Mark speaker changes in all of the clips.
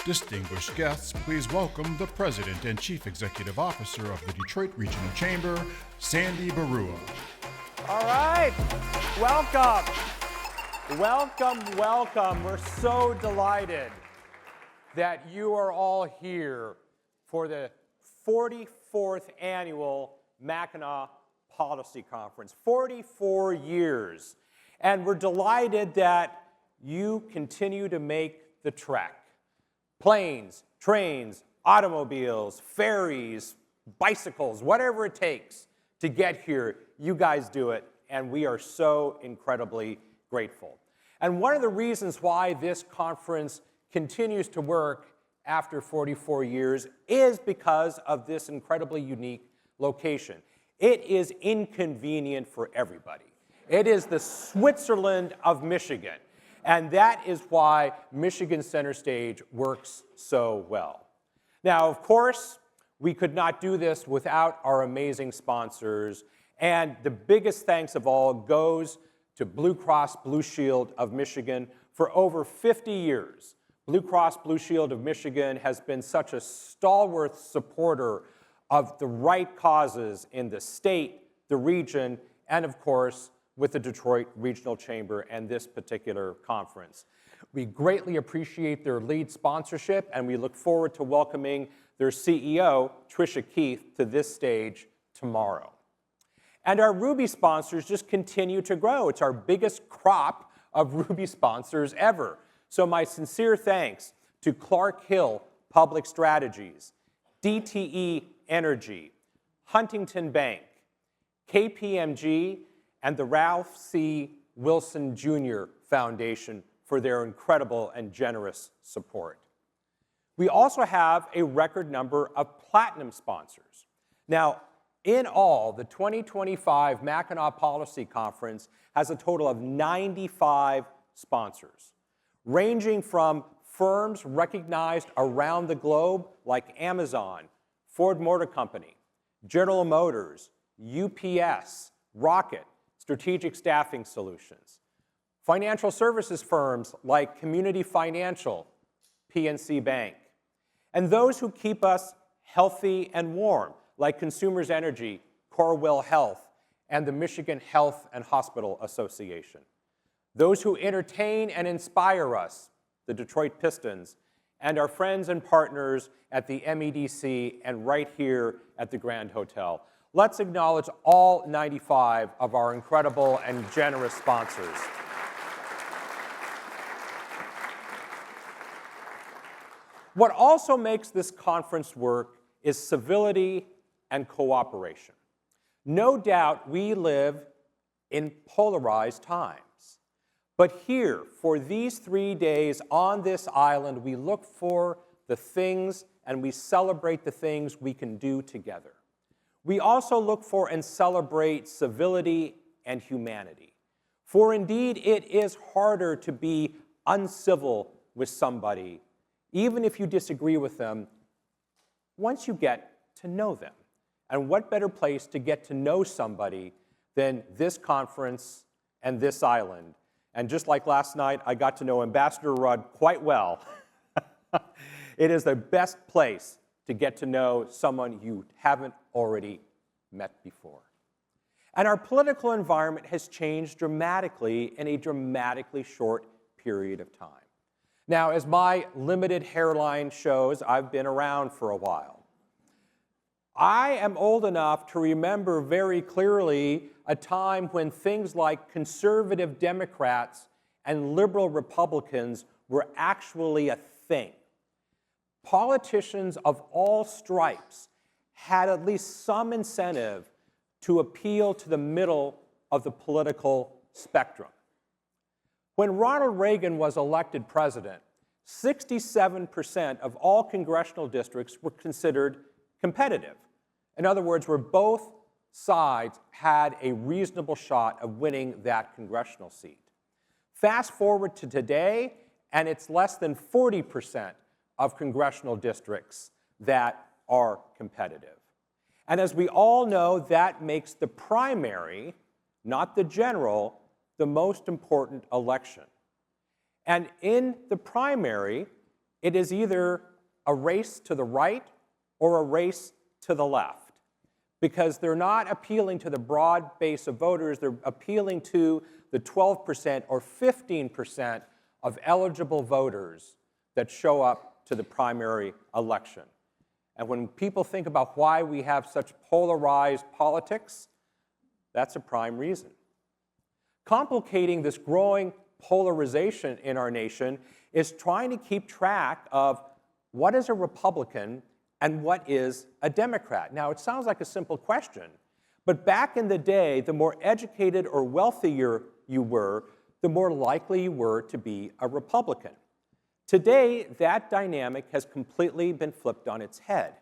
Speaker 1: Distinguished guests, please welcome the President and Chief Executive Officer of the Detroit Regional Chamber, Sandy Baruah.
Speaker 2: All right, welcome. Welcome, welcome. We're so delighted that you are all here for the 44th annual Mackinac Policy Conference. 44 years. And we're delighted that you continue to make the trek. Planes, trains, automobiles, ferries, bicycles, whatever it takes to get here, you guys do it, and we are so incredibly grateful. And one of the reasons why this conference continues to work after 44 years is because of this incredibly unique location. It is inconvenient for everybody. It is the Switzerland of Michigan. And that is why Michigan Center Stage works so well. Now, of course, we could not do this without our amazing sponsors. And the biggest thanks of all goes to Blue Cross Blue Shield of Michigan. For over 50 years, Blue Cross Blue Shield of Michigan has been such a stalwart supporter of the right causes in the state, the region, and of course, with the Detroit Regional Chamber and this particular conference. We greatly appreciate their lead sponsorship, and we look forward to welcoming their CEO, Tricia Keith, to this stage tomorrow. And our Ruby sponsors just continue to grow. It's our biggest crop of Ruby sponsors ever. So my sincere thanks to Clark Hill Public Strategies, DTE Energy, Huntington Bank, KPMG, and the Ralph C. Wilson Jr. Foundation for their incredible and generous support. We also have a record number of platinum sponsors. Now, in all, the 2025 Mackinac Policy Conference has a total of 95 sponsors, ranging from firms recognized around the globe like Amazon, Ford Motor Company, General Motors, UPS, Rocket, Strategic Staffing Solutions, financial services firms like Community Financial, PNC Bank, and those who keep us healthy and warm, like Consumers Energy, Corewell Health, and the Michigan Health and Hospital Association. Those who entertain and inspire us, the Detroit Pistons, and our friends and partners at the MEDC and right here at the Grand Hotel. Let's acknowledge all 95 of our incredible and generous sponsors. What also makes this conference work is civility and cooperation. No doubt we live in polarized times. But here, for these 3 days on this island, we look for the things and we celebrate the things we can do together. We also look for and celebrate civility and humanity. For indeed, it is harder to be uncivil with somebody, even if you disagree with them, once you get to know them. And what better place to get to know somebody than this conference and this island? And just like last night, I got to know Ambassador Rudd quite well. It is the best place to get to know someone you haven't already met before. And our political environment has changed dramatically in a dramatically short period of time. Now, as my limited hairline shows, I've been around for a while. I am old enough to remember very clearly a time when things like conservative Democrats and liberal Republicans were actually a thing. Politicians of all stripes had at least some incentive to appeal to the middle of the political spectrum. When Ronald Reagan was elected president, 67% of all congressional districts were considered competitive. In other words, where both sides had a reasonable shot of winning that congressional seat. Fast forward to today, and it's less than 40% of congressional districts that are competitive. And as we all know, that makes the primary, not the general, the most important election. And in the primary, it is either a race to the right or a race to the left, because they're not appealing to the broad base of voters, they're appealing to the 12% or 15% of eligible voters that show up to the primary election. And when people think about why we have such polarized politics, that's a prime reason. Complicating this growing polarization in our nation is trying to keep track of what is a Republican and what is a Democrat. Now, it sounds like a simple question, but back in the day, the more educated or wealthier you were, the more likely you were to be a Republican. Today, that dynamic has completely been flipped on its head.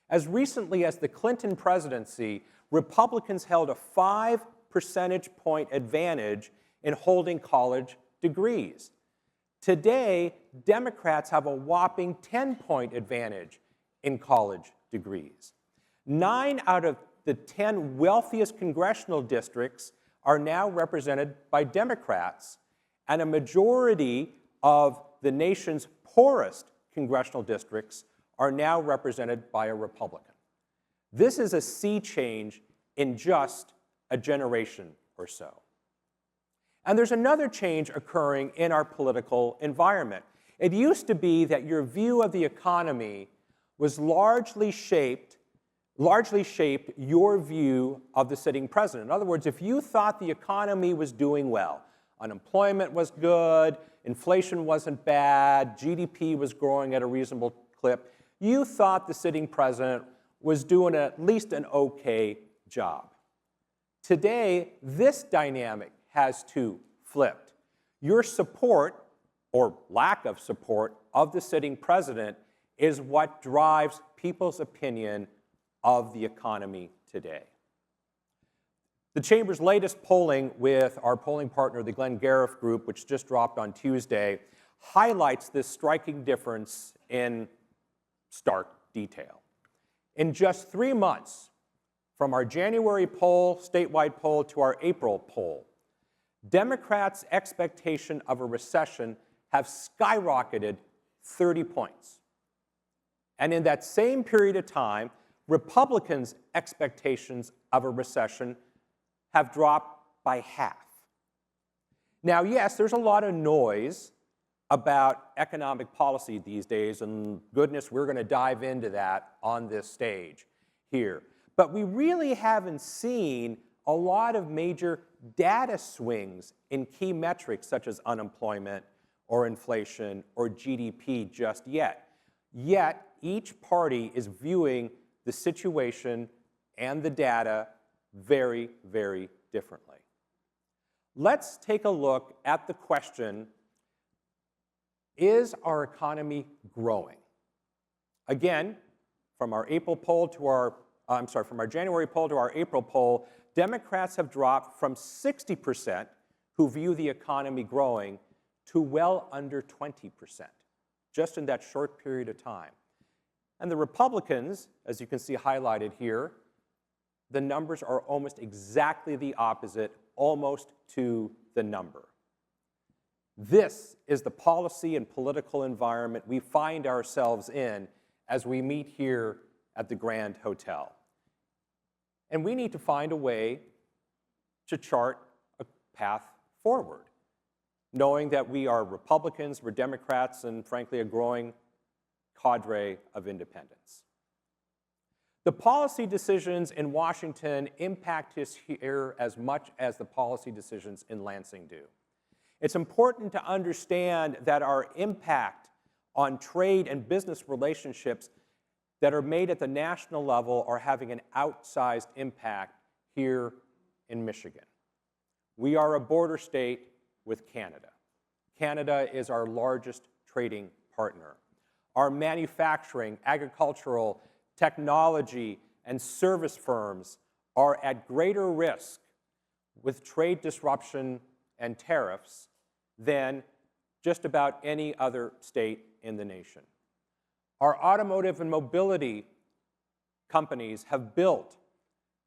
Speaker 2: As recently as the Clinton presidency, Republicans held a 5 percentage point advantage in holding college degrees. Today, Democrats have a whopping 10-point advantage in college degrees. 9 out of the 10 wealthiest congressional districts are now represented by Democrats, and a majority of the nation's poorest congressional districts are now represented by a Republican. This is a sea change in just a generation or so. And there's another change occurring in our political environment. It used to be that your view of the economy was largely shaped your view of the sitting president. In other words, if you thought the economy was doing well, unemployment was good, inflation wasn't bad, GDP was growing at a reasonable clip, you thought the sitting president was doing at least an okay job. Today, this dynamic has flipped. Your support, or lack of support, of the sitting president is what drives people's opinion of the economy today. The Chamber's latest polling with our polling partner, the Glenn Gariff Group, which just dropped on Tuesday, highlights this striking difference in stark detail. In just 3 months, from our January poll, statewide poll, to our April poll, Democrats' expectation of a recession have skyrocketed 30 points. And in that same period of time, Republicans' expectations of a recession have dropped by half. Now, yes, there's a lot of noise about economic policy these days, and goodness, we're going to dive into that on this stage here. But we really haven't seen a lot of major data swings in key metrics such as unemployment or inflation or GDP just yet. Yet, each party is viewing the situation and the data very, very differently. Let's take a look at the question, is our economy growing? Again, from our January poll to our April poll, Democrats have dropped from 60% who view the economy growing to well under 20%, just in that short period of time. And the Republicans, as you can see highlighted here, the numbers are almost exactly the opposite, almost to the number. This is the policy and political environment we find ourselves in as we meet here at the Grand Hotel. And we need to find a way to chart a path forward, knowing that we are Republicans, we're Democrats, and frankly, a growing cadre of independents. The policy decisions in Washington impact us here as much as the policy decisions in Lansing do. It's important to understand that our impact on trade and business relationships that are made at the national level are having an outsized impact here in Michigan. We are a border state with Canada. Canada is our largest trading partner. Our manufacturing, agricultural, technology, and service firms are at greater risk with trade disruption and tariffs than just about any other state in the nation. Our automotive and mobility companies have built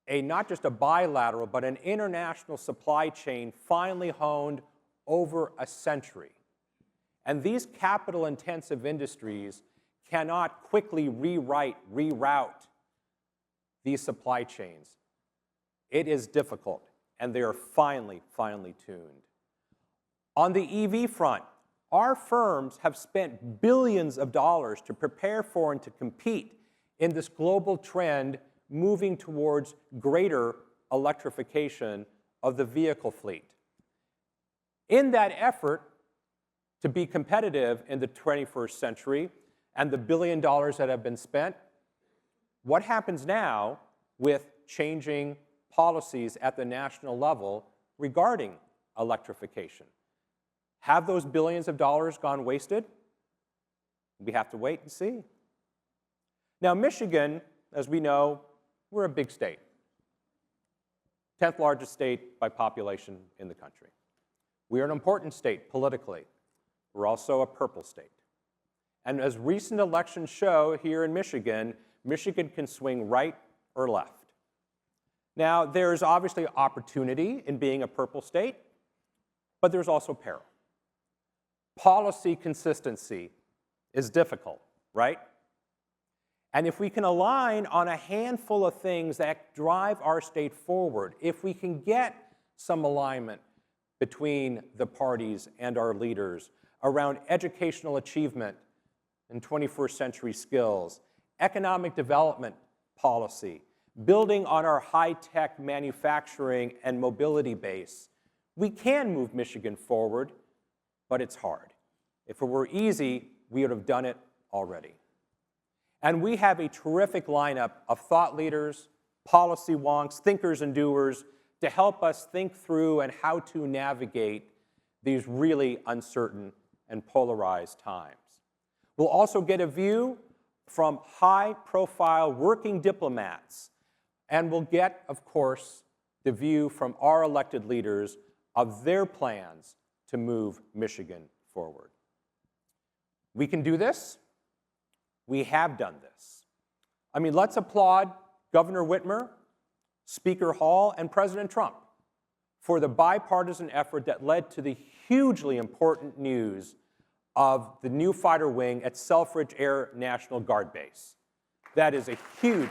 Speaker 2: not just a bilateral, but an international supply chain finely honed over a century. And these capital-intensive industries cannot quickly reroute these supply chains. It is difficult, and they are finely tuned. On the EV front, our firms have spent billions of dollars to prepare for and to compete in this global trend moving towards greater electrification of the vehicle fleet. In that effort to be competitive in the 21st century and the $1 billion that have been spent, what happens now with changing policies at the national level regarding electrification? Have those billions of dollars gone wasted? We have to wait and see. Now, Michigan, as we know, we're a big state. 10th largest state by population in the country. We are an important state politically. We're also a purple state. And as recent elections show here in Michigan, Michigan can swing right or left. Now, there's obviously opportunity in being a purple state, but there's also peril. Policy consistency is difficult, right? And if we can align on a handful of things that drive our state forward, if we can get some alignment between the parties and our leaders around educational achievement and 21st century skills, economic development policy, building on our high-tech manufacturing and mobility base, we can move Michigan forward, but it's hard. If it were easy, we would have done it already. And we have a terrific lineup of thought leaders, policy wonks, thinkers and doers to help us think through and how to navigate these really uncertain and polarized times. We'll also get a view from high-profile working diplomats, and we'll get, of course, the view from our elected leaders of their plans to move Michigan forward. We can do this. We have done this. I mean, let's applaud Governor Whitmer, Speaker Hall, and President Trump for the bipartisan effort that led to the hugely important news of the new fighter wing at Selfridge Air National Guard Base. That is a huge...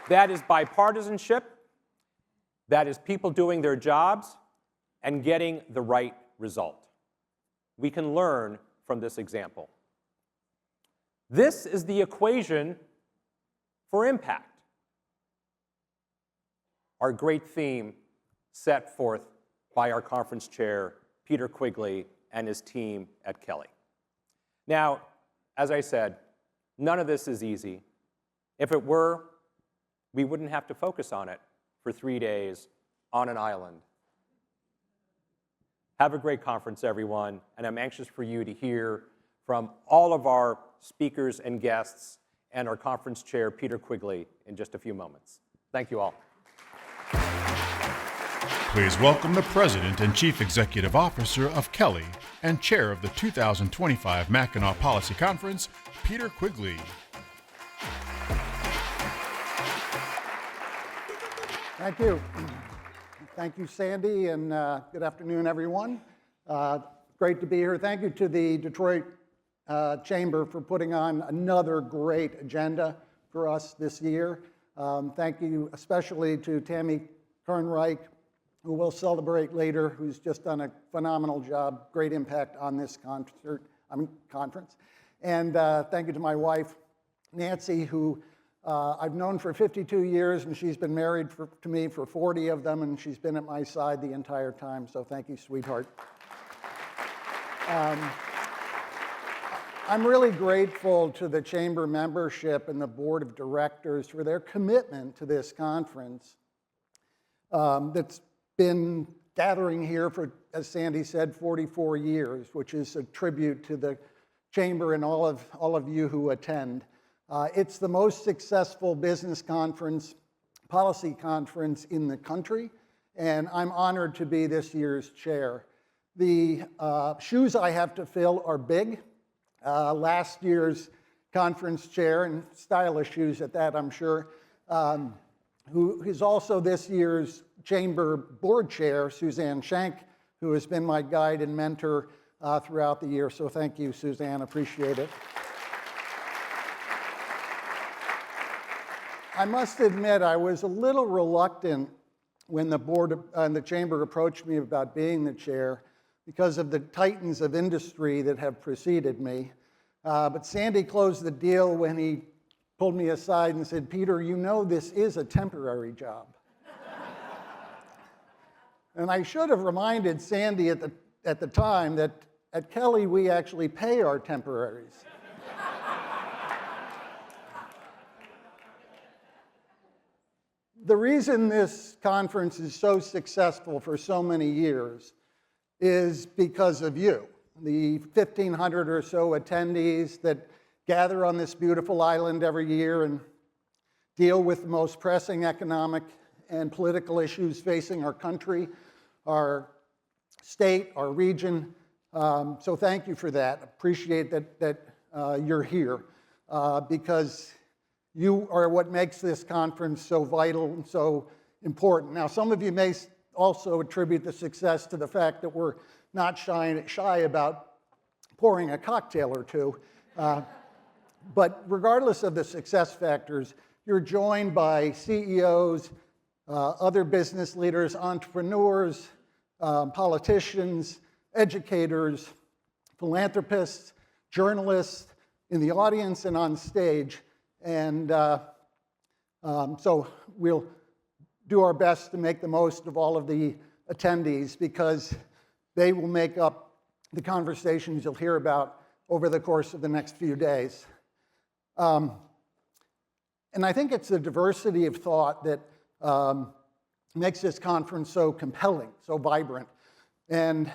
Speaker 2: That is bipartisanship. That is people doing their jobs and getting the right result. We can learn from this example. This is the equation for impact. Our great theme set forth by our conference chair, Peter Quigley, and his team at Kelly. Now, as I said, none of this is easy. If it were, we wouldn't have to focus on it for 3 days on an island. Have a great conference, everyone, and I'm anxious for you to hear from all of our speakers and guests and our conference chair, Peter Quigley, in just a few moments. Thank you all.
Speaker 1: Please welcome the President and Chief Executive Officer of Kelly and Chair of the 2025 Mackinac Policy Conference, Peter Quigley.
Speaker 3: Thank you. Thank you, Sandy, and good afternoon, everyone. Great to be here. Thank you to the Detroit Chamber for putting on another great agenda for us this year. Thank you especially to Tammy Kernreich, who we'll celebrate later, who's just done a phenomenal job, great impact on this conference. And thank you to my wife, Nancy, who I've known for 52 years, and she's been married to me for 40 of them, and she's been at my side the entire time, so thank you, sweetheart. I'm really grateful to the Chamber membership and the Board of Directors for their commitment to this conference that's been gathering here for, as Sandy said, 44 years, which is a tribute to the Chamber and all of you who attend. It's the most successful business conference, policy conference in the country, and I'm honored to be this year's chair. The shoes I have to fill are big. Last year's conference chair, and stylish shoes at that, I'm sure, who is also this year's Chamber Board Chair, Suzanne Schenk, who has been my guide and mentor throughout the year. So thank you, Suzanne, appreciate it. I must admit, I was a little reluctant when the board and the chamber approached me about being the chair because of the titans of industry that have preceded me. But Sandy closed the deal when he pulled me aside and said, "Peter, you know this is a temporary job." And I should have reminded Sandy at the time that at Kelly we actually pay our temporaries. The reason this conference is so successful for so many years is because of you, the 1,500 or so attendees that gather on this beautiful island every year and deal with the most pressing economic and political issues facing our country, our state, our region. So thank you for that. Appreciate that you're here because you are what makes this conference so vital and so important. Now, some of you may also attribute the success to the fact that we're not shy about pouring a cocktail or two. But regardless of the success factors, you're joined by CEOs, other business leaders, entrepreneurs, politicians, educators, philanthropists, journalists in the audience and on stage. And so we'll do our best to make the most of all of the attendees because they will make up the conversations you'll hear about over the course of the next few days. And I think it's the diversity of thought that makes this conference so compelling, so vibrant. And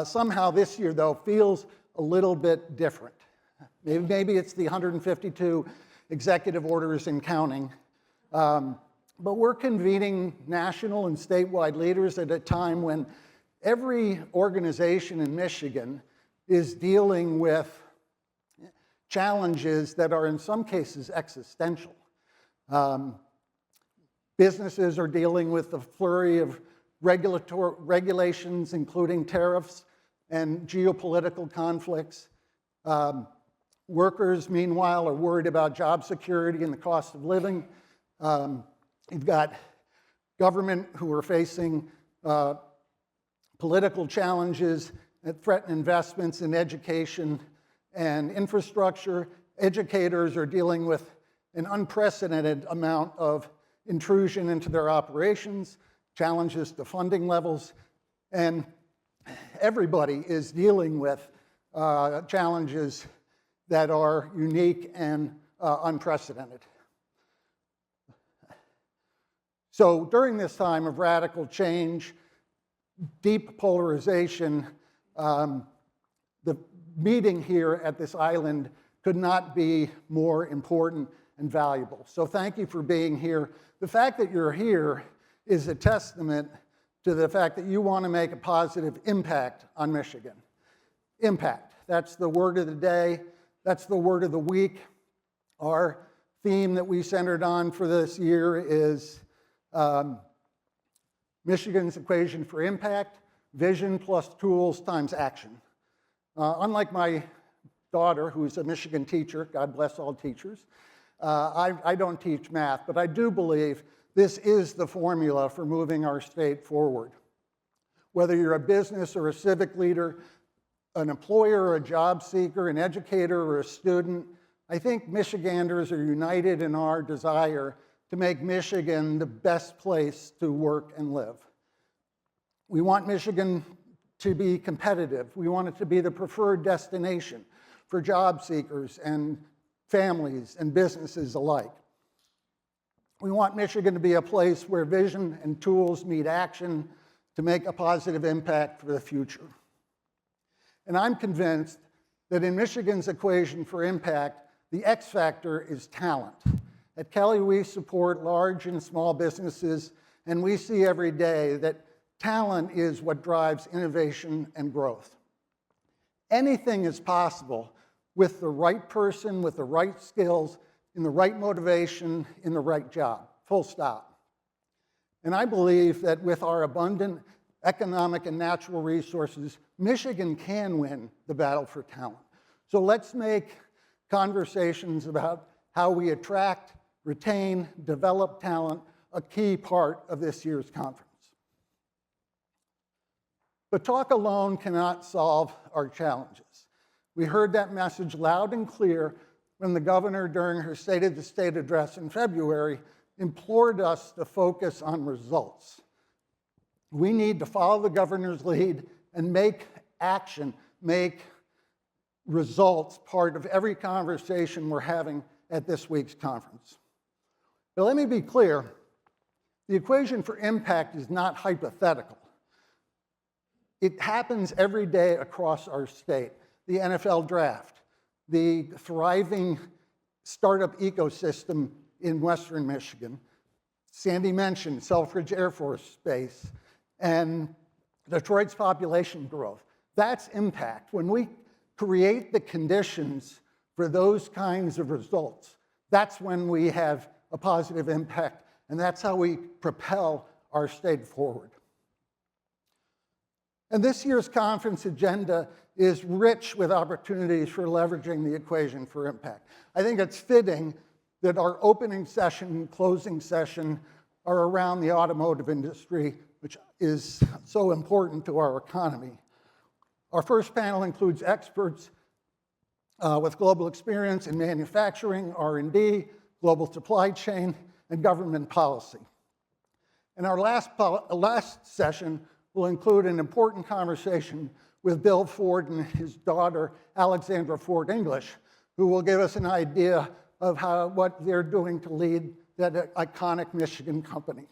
Speaker 3: somehow this year, though, feels a little bit different. Maybe it's the 152 executive orders and counting. But we're convening national and statewide leaders at a time when every organization in Michigan is dealing with challenges that are in some cases existential. Businesses are dealing with the flurry of regulations, including tariffs and geopolitical conflicts. Workers, meanwhile, are worried about job security and the cost of living. You've got government who are facing political challenges that threaten investments in education and infrastructure. Educators are dealing with an unprecedented amount of intrusion into their operations, challenges to funding levels, and everybody is dealing with challenges that are unique and unprecedented. So during this time of radical change, deep polarization, the meeting here at this island could not be more important and valuable. So thank you for being here. The fact that you're here is a testament to the fact that you want to make a positive impact on Michigan. Impact, that's the word of the day. That's the word of the week. Our theme that we centered on for this year is Michigan's equation for impact, vision plus tools times action. Unlike my daughter, who's a Michigan teacher, God bless all teachers, I don't teach math, but I do believe this is the formula for moving our state forward. Whether you're a business or a civic leader, an employer or a job seeker, an educator or a student, I think Michiganders are united in our desire to make Michigan the best place to work and live. We want Michigan to be competitive. We want it to be the preferred destination for job seekers and families and businesses alike. We want Michigan to be a place where vision and tools meet action to make a positive impact for the future. And I'm convinced that in Michigan's equation for impact, the X factor is talent. At Kelly, we support large and small businesses, and we see every day that talent is what drives innovation and growth. Anything is possible with the right person, with the right skills, in the right motivation, in the right job. full stop. And I believe that with our abundant economic and natural resources, Michigan can win the battle for talent. So let's make conversations about how we attract, retain, develop talent a key part of this year's conference. But talk alone cannot solve our challenges. We heard that message loud and clear when the governor, during her State of the State address in February, implored us to focus on results. We need to follow the governor's lead and make action, make results part of every conversation we're having at this week's conference. But let me be clear, the equation for impact is not hypothetical. It happens every day across our state. The NFL draft, the thriving startup ecosystem in Western Michigan. Sandy mentioned Selfridge Air Force Base and Detroit's population growth. That's impact. When we create the conditions for those kinds of results, that's when we have a positive impact, and that's how we propel our state forward. And this year's conference agenda is rich with opportunities for leveraging the equation for impact. I think it's fitting that our opening session and closing session are around the automotive industry, which is so important to our economy. Our first panel includes experts with global experience in manufacturing, R&D, global supply chain, and government policy. And our last session will include an important conversation with Bill Ford and his daughter, Alexandra Ford English, who will give us an idea of what they're doing to lead that iconic Michigan company.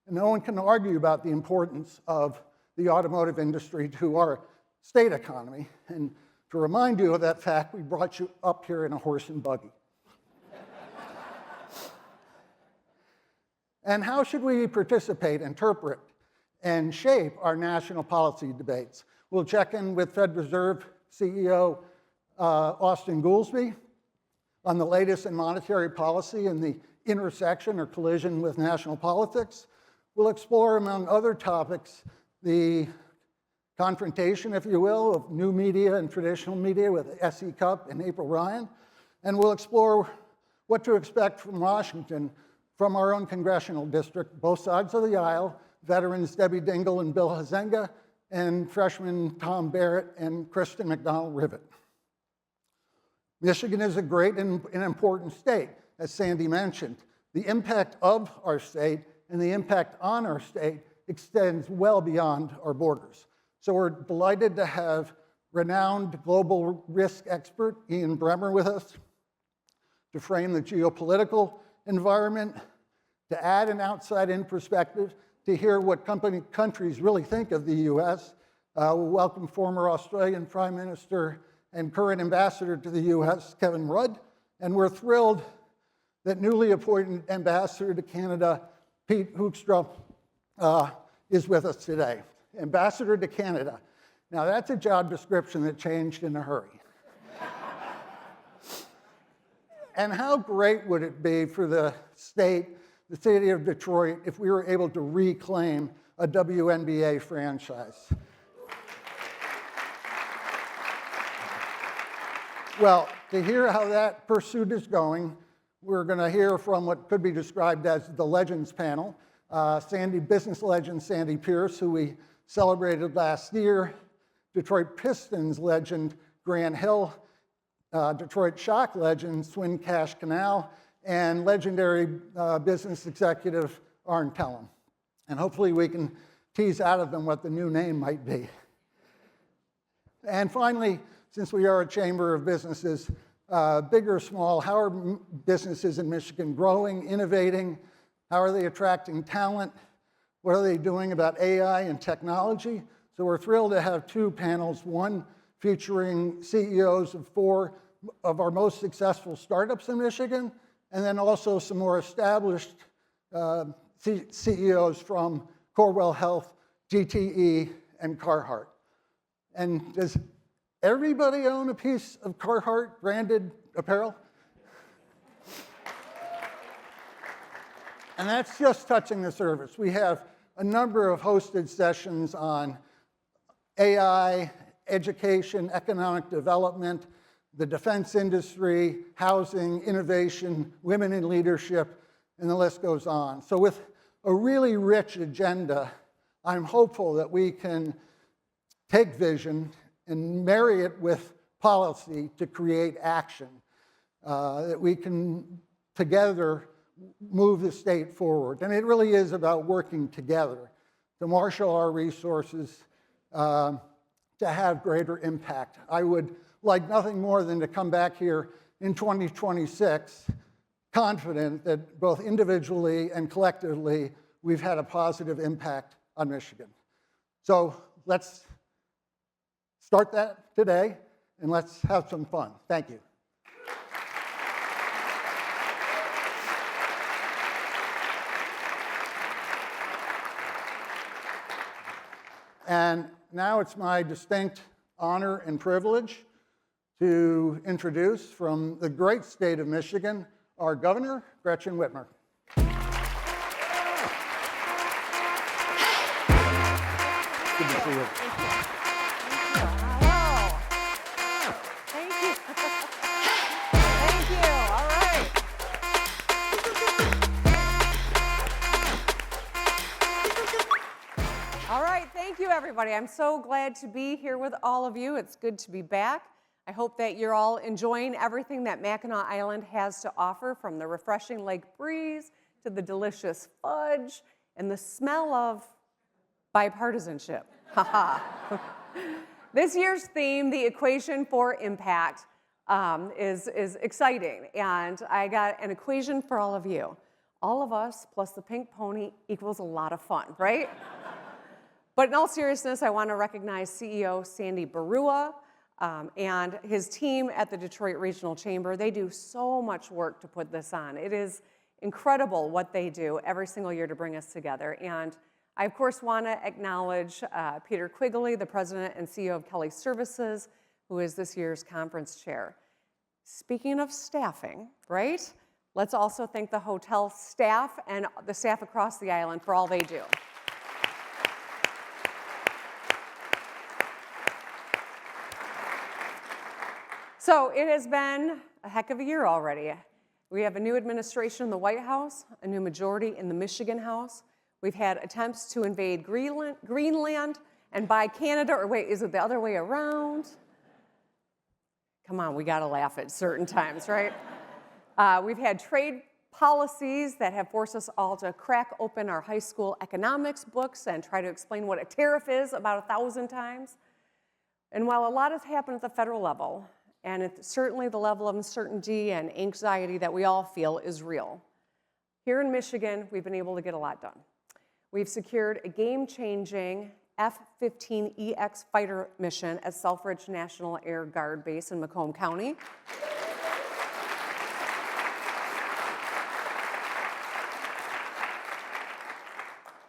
Speaker 3: And no one can argue about the importance of the automotive industry to our state economy. And to remind you of that fact, we brought you up here in a horse and buggy. And how should we participate, interpret, and shape our national policy debates? We'll check in with Fed Reserve CEO Austin Goolsbee on the latest in monetary policy and the intersection or collision with national politics. We'll explore, among other topics, the confrontation, if you will, of new media and traditional media with S.E. Cupp and April Ryan. And we'll explore what to expect from Washington from our own congressional district, both sides of the aisle, veterans Debbie Dingell and Bill Hazenga, and freshmen Tom Barrett and Kristen McDonald-Rivet. Michigan is a great and important state, as Sandy mentioned. The impact of our state and the impact on our state extends well beyond our borders. So we're delighted to have renowned global risk expert Ian Bremmer with us to frame the geopolitical environment, to add an outside-in perspective, to hear what countries really think of the U.S. We'll welcome former Australian Prime Minister and current ambassador to the U.S., Kevin Rudd, and we're thrilled that newly appointed ambassador to Canada, Pete Hoekstra, is with us today. Ambassador to Canada. Now that's a job description that changed in a hurry. And how great would it be for the city of Detroit, if we were able to reclaim a WNBA franchise? Well, to hear how that pursuit is going, we're going to hear from what could be described as the Legends panel. Business legend Sandy Pierce, who we celebrated last year, Detroit Pistons legend Grant Hill, Detroit Shock legend Swin Cash Canal, and legendary business executive Arn Tellem. And hopefully we can tease out of them what the new name might be. And finally, since we are a chamber of businesses, big or small, how are businesses in Michigan growing, innovating? How are they attracting talent? What are they doing about AI and technology? So we're thrilled to have two panels, one featuring CEOs of 4 of our most successful startups in Michigan, and then also some more established CEOs from Corewell Health, GTE, and Carhartt. And does everybody own a piece of Carhartt branded apparel? And that's just touching the surface. We have a number of hosted sessions on AI, education, economic development, the defense industry, housing, innovation, women in leadership, and the list goes on. So with a really rich agenda, I'm hopeful that we can take vision and marry it with policy to create action, that we can together move the state forward. And it really is about working together to marshal our resources to have greater impact. I would like nothing more than to come back here in 2026 confident that both individually and collectively we've had a positive impact on Michigan. So let's start that today and let's have some fun. Thank you. And now it's my distinct honor and privilege to introduce from the great state of Michigan, our governor, Gretchen Whitmer. Good to see you.
Speaker 4: Thank you. Thank you. All right. All right. Thank you, everybody. I'm so glad to be here with all of you. It's good to be back. I hope that you're all enjoying everything that Mackinac Island has to offer, from the refreshing lake breeze to the delicious fudge and the smell of bipartisanship. Haha. This year's theme, the equation for impact, is exciting. And I got an equation for all of you. All of us plus the pink pony equals a lot of fun, right? But in all seriousness, I want to recognize CEO Sandy Baruah and his team at the Detroit Regional Chamber. They do so much work to put this on. It is incredible what they do every single year to bring us together. And I, of course, want to acknowledge Peter Quigley, the president and CEO of Kelly Services, who is this year's conference chair. Speaking of staffing, right? Let's also thank the hotel staff and the staff across the island for all they do. So it has been a heck of a year already. We have a new administration in the White House, a new majority in the Michigan House. We've had attempts to invade Greenland and buy Canada, or wait, is it the other way around? Come on, we gotta laugh at certain times, right? We've had trade policies that have forced us all to crack open our high school economics books and try to explain what a tariff is about 1,000 times. And while a lot has happened at the federal level, and certainly the level of uncertainty and anxiety that we all feel is real, here in Michigan, we've been able to get a lot done. We've secured a game-changing F-15EX fighter mission at Selfridge National Air Guard Base in Macomb County.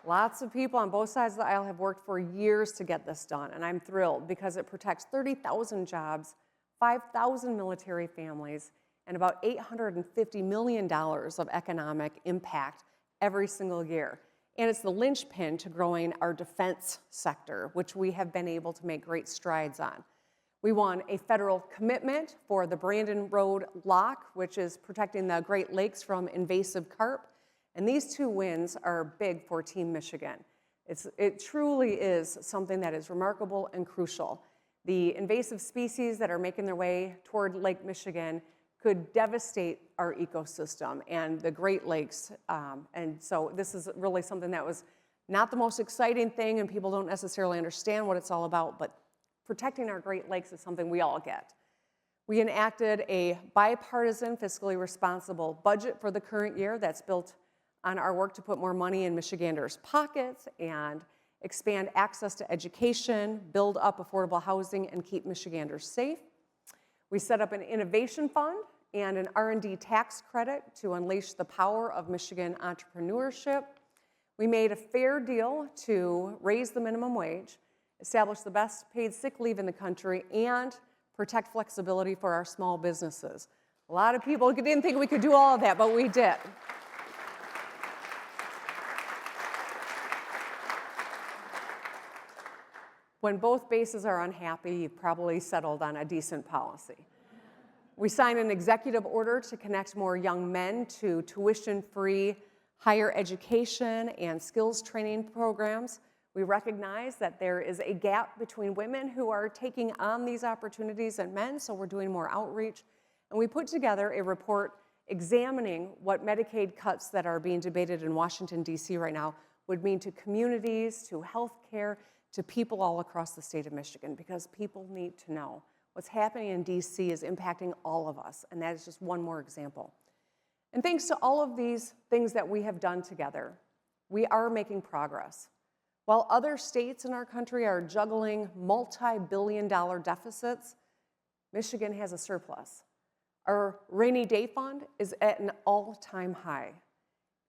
Speaker 4: Lots of people on both sides of the aisle have worked for years to get this done, and I'm thrilled because it protects 30,000 jobs, 5,000 military families, and about $850 million of economic impact every single year. And it's the linchpin to growing our defense sector, which we have been able to make great strides on. We won a federal commitment for the Brandon Road Lock, which is protecting the Great Lakes from invasive carp. And these two wins are big for Team Michigan. It truly is something that is remarkable and crucial. The invasive species that are making their way toward Lake Michigan could devastate our ecosystem and the Great Lakes. And so this is really something that was not the most exciting thing, and people don't necessarily understand what it's all about, but protecting our Great Lakes is something we all get. We enacted a bipartisan, fiscally responsible budget for the current year that's built on our work to put more money in Michiganders' pockets and expand access to education, build up affordable housing, and keep Michiganders safe. We set up an innovation fund and an R&D tax credit to unleash the power of Michigan entrepreneurship. We made a fair deal to raise the minimum wage, establish the best paid sick leave in the country, and protect flexibility for our small businesses. A lot of people didn't think we could do all of that, but we did. When both bases are unhappy, you've probably settled on a decent policy. We signed an executive order to connect more young men to tuition-free higher education and skills training programs. We recognize that there is a gap between women who are taking on these opportunities and men, so we're doing more outreach. And we put together a report examining what Medicaid cuts that are being debated in Washington, D.C. right now would mean to communities, to healthcare, to people all across the state of Michigan, because people need to know what's happening in D.C. is impacting all of us, and that is just one more example. And thanks to all of these things that we have done together, we are making progress. While other states in our country are juggling multi-billion-dollar deficits, Michigan has a surplus. Our rainy day fund is at an all-time high.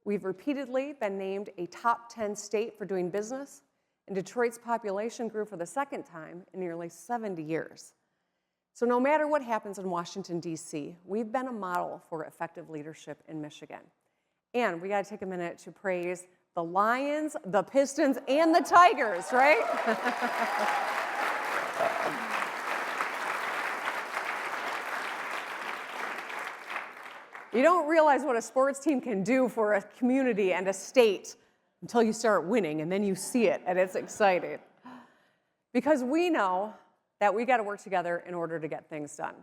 Speaker 4: We've repeatedly been named a top 10 state for doing business, and Detroit's population grew for the second time in nearly 70 years. So no matter what happens in Washington, D.C., we've been a model for effective leadership in Michigan. And we got to take a minute to praise the Lions, the Pistons, and the Tigers, right? You don't realize what a sports team can do for a community and a state until you start winning, and then you see it, and it's exciting. Because we know that we got to work together in order to get things done.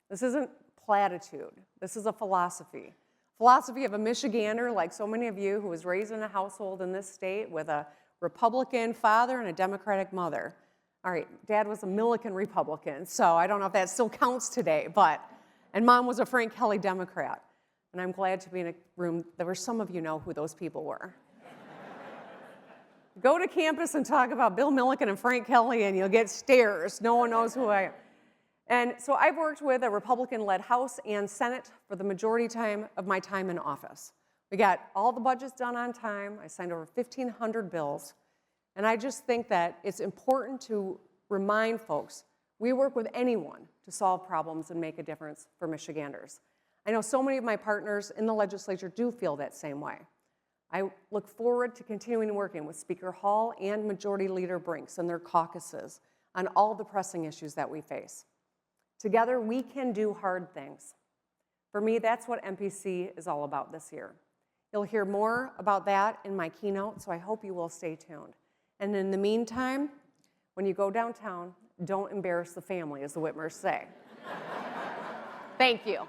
Speaker 4: This isn't platitude. This is a philosophy. Philosophy of a Michigander, like so many of you, who was raised in a household in this state with a Republican father and a Democratic mother. All right, Dad was a Milliken Republican, so I don't know if that still counts today, and Mom was a Frank Kelly Democrat. And I'm glad to be in a room that where some of you know who those people were. Go to campus and talk about Bill Milliken and Frank Kelly, and you'll get stares. No one knows who I am. And so I've worked with a Republican-led House and Senate for the majority of my time in office. We got all the budgets done on time. I signed over 1,500 bills. And I just think that it's important to remind folks, we work with anyone to solve problems and make a difference for Michiganders. I know so many of my partners in the legislature do feel that same way. I look forward to continuing working with Speaker Hall and Majority Leader Brinks and their caucuses on all the pressing issues that we face. Together, we can do hard things. For me, that's what MPC is all about this year. You'll hear more about that in my keynote, so I hope you will stay tuned. And in the meantime, when you go downtown, don't embarrass the family, as the Whitmers say. Thank you.